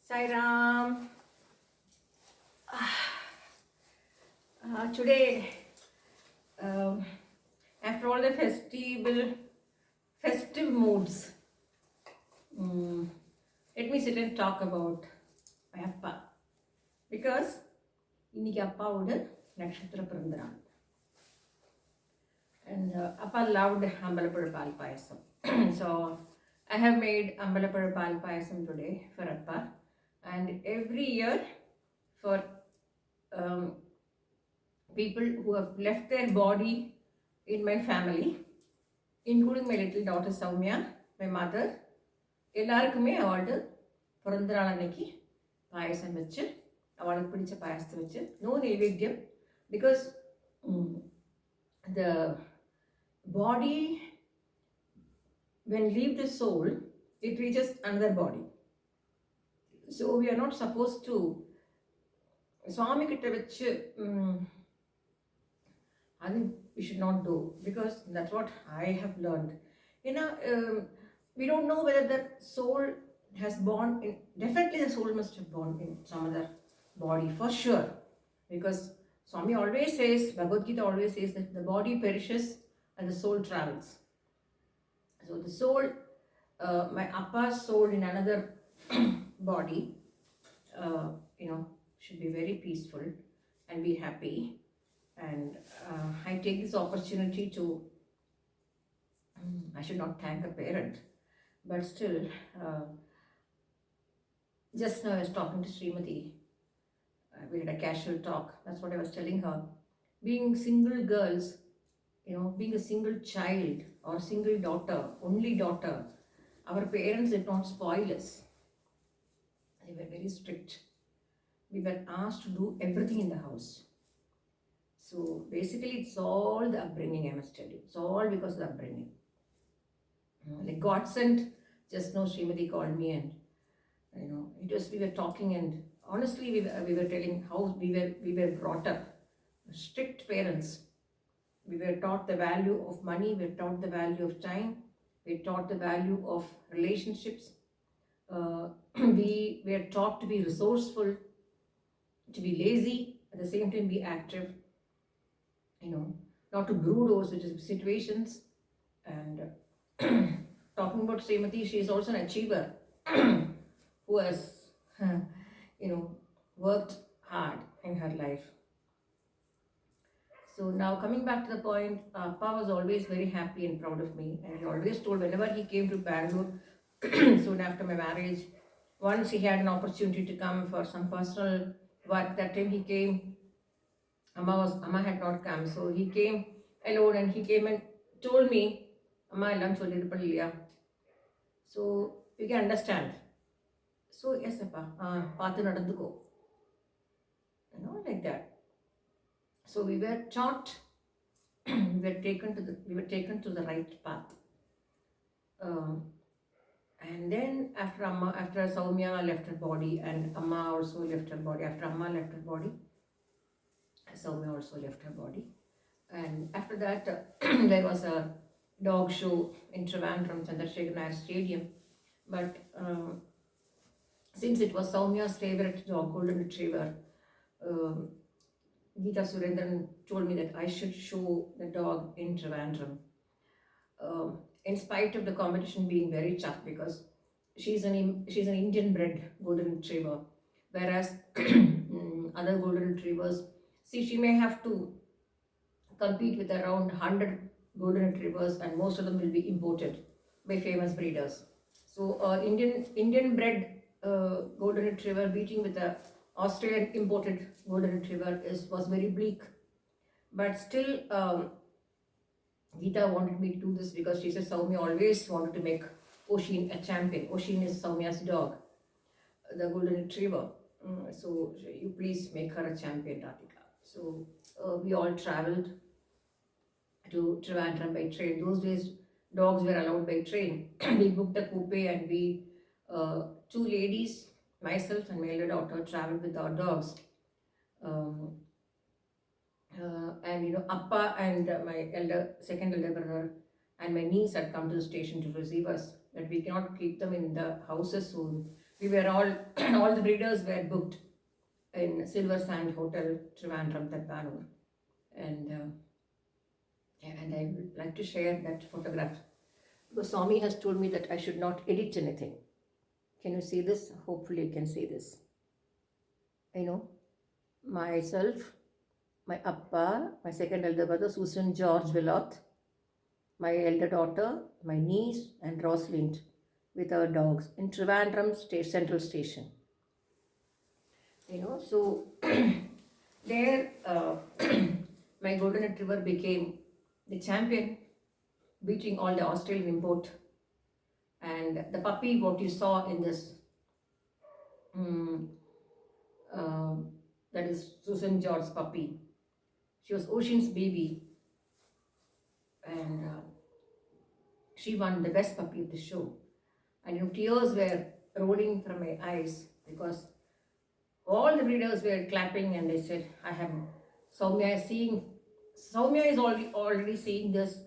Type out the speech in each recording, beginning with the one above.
Sai Ram. Today, um, after all the festive moods, let me sit and talk about my Appa. Because இன்னைக்கு அப்பாவோட நட்சத்திர பிறந்த நாள். And Appa loved Ambalappuzha Pal Payasam. So I have made Ambalappuzha Pal Payasam today for Appa. And every year for people who have left their body in my family, including my little daughter Soumya, my mother, எல்லாருக்குமே அவளுக்கு பிறந்த நாள் அன்னைக்கு பாயசம் வச்சு அவளுக்கு பிடிச்ச பாயசத்தை வச்சு no நைவேத்தியம் because the body when leave the soul it reaches another body, so we are not supposed to swami kitta vechu I think we should not do, because that's what I have learned. We don't know whether the soul has born in, definitely the soul must have born in some other body for sure, because Swami always says, Bhagavad Gita always says that the body perishes and the soul travels. So the soul, my Appa's soul in another body, should be very peaceful and be happy. And I take this opportunity to, I should not thank a parent, but still, just now I was talking to Srimati. We had a casual talk. That's what I was telling her. Being single girls, being a single child or single daughter, only daughter, our parents did not spoil us. They were very strict. We were asked to do everything in the house. So basically it's all the upbringing, I must tell you. It's all because of the upbringing. Like God sent, just now Srimati called me and, we were talking, and honestly we were telling how we were brought up. Strict parents. We were taught the value of money, we were taught the value of time, we were taught the value of relationships. We were taught to be resourceful, to be lazy, at the same time be active. Not to brood over situations. And talking about Srimati, she is also an achiever who has, worked hard in her life. So now coming back to the point, Appa was always very happy and proud of me, and he always told whenever he came to Bangalore soon after my marriage, once he had an opportunity to come for some personal work, that time he came. Amma had not come, so he came alone, and he came and told me, Amma ellam sollirupalliya. So you can understand. So yes, Appa, paathu nadanduko, like that. So we were taught, we were taken to the right path. And then after Soumya left her body, and Amma also left her body. After Amma left her body, Soumya also left her body. And after that, there was a dog show in Trivandrum, Chandrasekhar Nair Stadium. But since it was Soumya's favorite dog, golden retriever, Geeta Surendran told me that I should show the dog in Trivandrum. In spite of the competition being very tough, because she's an Indian bred golden retriever, whereas other golden retrievers, she may have to compete with around 100 golden retrievers, and most of them will be imported by famous breeders. So Indian bred golden retriever beating with a Australian imported golden retriever was very bleak. But still, Geeta wanted me to do this, because she said Soumya always wanted to make Oshin a champion. Oshin is Soumya's dog, the golden retriever. So you please make her a champion, Radhika. So we all travelled to Trivandrum by train. Those days dogs were allowed by train. We booked a coupe, and we, two ladies, myself and my elder daughter, travelled with our dogs. And Appa and my second elder brother and my niece had come to the station to receive us, that we cannot keep them in the houses soon. We were all, all the breeders were booked in Silver Sand Hotel, Trivandrum, Tanbanur. And, and I would like to share that photograph because Swami has told me that I should not edit anything. Can you see this? Hopefully you can see this. I know myself, my Appa, my second elder brother, Susan George Willott, my elder daughter, my niece, and Rosalind with our dogs in Trivandrum Central Station. So there my golden retriever became the champion, beating all the Australian import. And the puppy, what you saw in this, um, uh, that is Susan George's puppy. She was Ocean's baby, and she won the best puppy of the show. And tears were rolling from my eyes because all the breeders were clapping and they said, I have Soumya is seeing, Soumya is already seeing this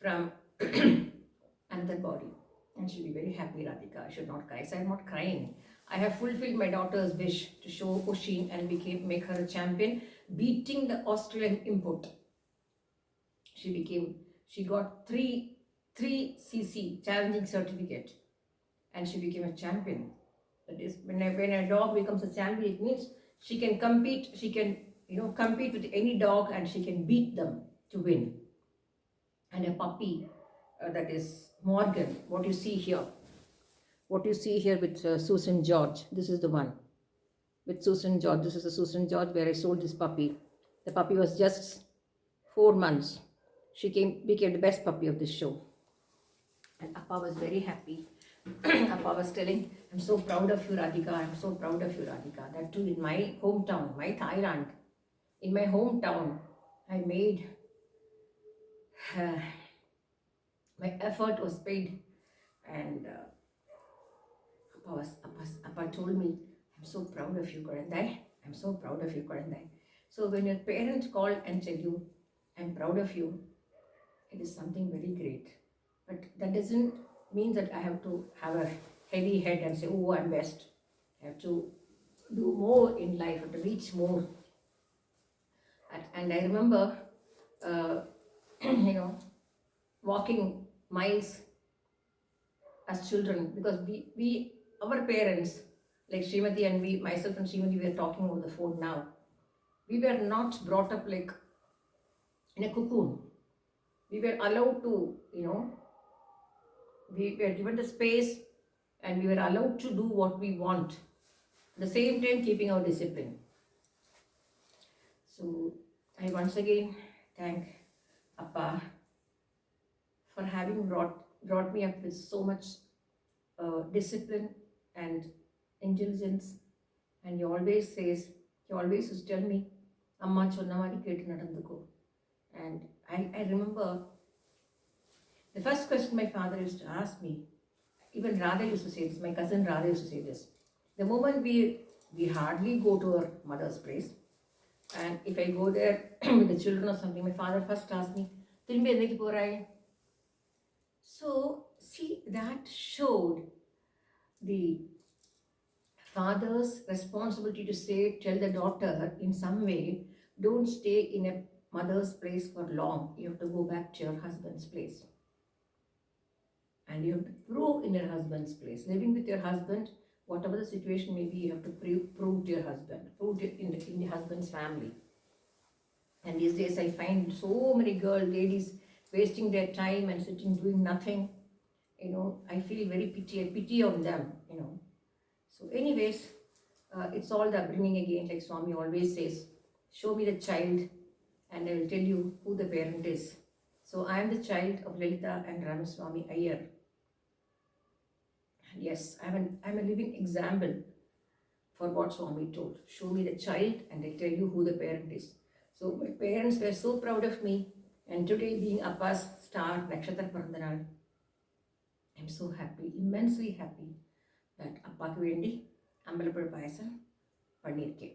from another body. And she'll be very happy, Radhika. I should not cry. So I'm not crying. I have fulfilled my daughter's wish to show Oshin and make her a champion, beating the Australian import. She got 3cc challenging certificate and she became a champion. That is, when a dog becomes a champion, it means she can compete, compete with any dog and she can beat them to win. And a puppy, that is Morgan, what you see here with Susan George, this is the one. With Susan George, this is the Susan George where I sold this puppy. The puppy was just 4 months. She became the best puppy of the show. And Appa was very happy. Appa was telling, I'm so proud of you, Radhika. I'm so proud of you, Radhika. That too in my hometown, my Thailand. In my hometown, I made, my effort was paid. And Appa told me, I'm so proud of you, Korandai. I'm so proud of you, Korandai. So when your parents call and tell you, I'm proud of you, it is something very great. But that doesn't mean that I have to have a heavy head and say, oh, I'm best. I have to do more in life, I have to reach more. And I remember, walking miles as children, because our parents, like Srimati and myself and Srimati, we are talking over the phone now. We were not brought up like in a cocoon. We were allowed to, we were given the space and we were allowed to do what we want. At the same time, keeping our discipline. So I once again thank Appa for having brought me up with so much discipline and intelligence. And he always used to tell me, Amma chonna mari ketu nadandukko. And I remember the first question my father used to ask me, even Radha used to say this, my cousin Radha used to say this. The moment we hardly go to our mother's place, and if I go there with the children or something, my father first asked me, Tilbe endiki porai? So, see, that showed the father's responsibility to tell the daughter in some way, don't stay in a mother's place for long. You have to go back to your husband's place. And you have to prove in your husband's place. Living with your husband, whatever the situation may be, you have to prove to your husband, prove it in the husband's family. And these days I find so many ladies wasting their time and sitting doing nothing. I feel very pity on them, So anyways, it's all the upbringing again, like Swami always says, show me the child and I will tell you who the parent is. So I am the child of Lalita and Ramaswamy Iyer. And yes, I'm a living example for what Swami told. Show me the child and I'll tell you who the parent is. So my parents were so proud of me, and today being Appa's star, Nakshathra Pirandanal, I'm so happy, immensely happy that Appa Vendi, Ambalapur Payasam, Panirke.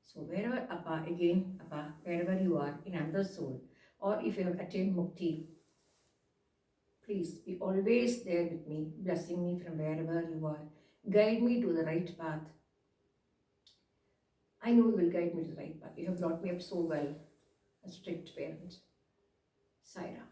So wherever Appa, wherever you are in another soul, or if you have attained Mukti, please be always there with me, blessing me from wherever you are. Guide me to the right path. I know you will guide me to the right path. You have brought me up so well, a strict parent. Saira.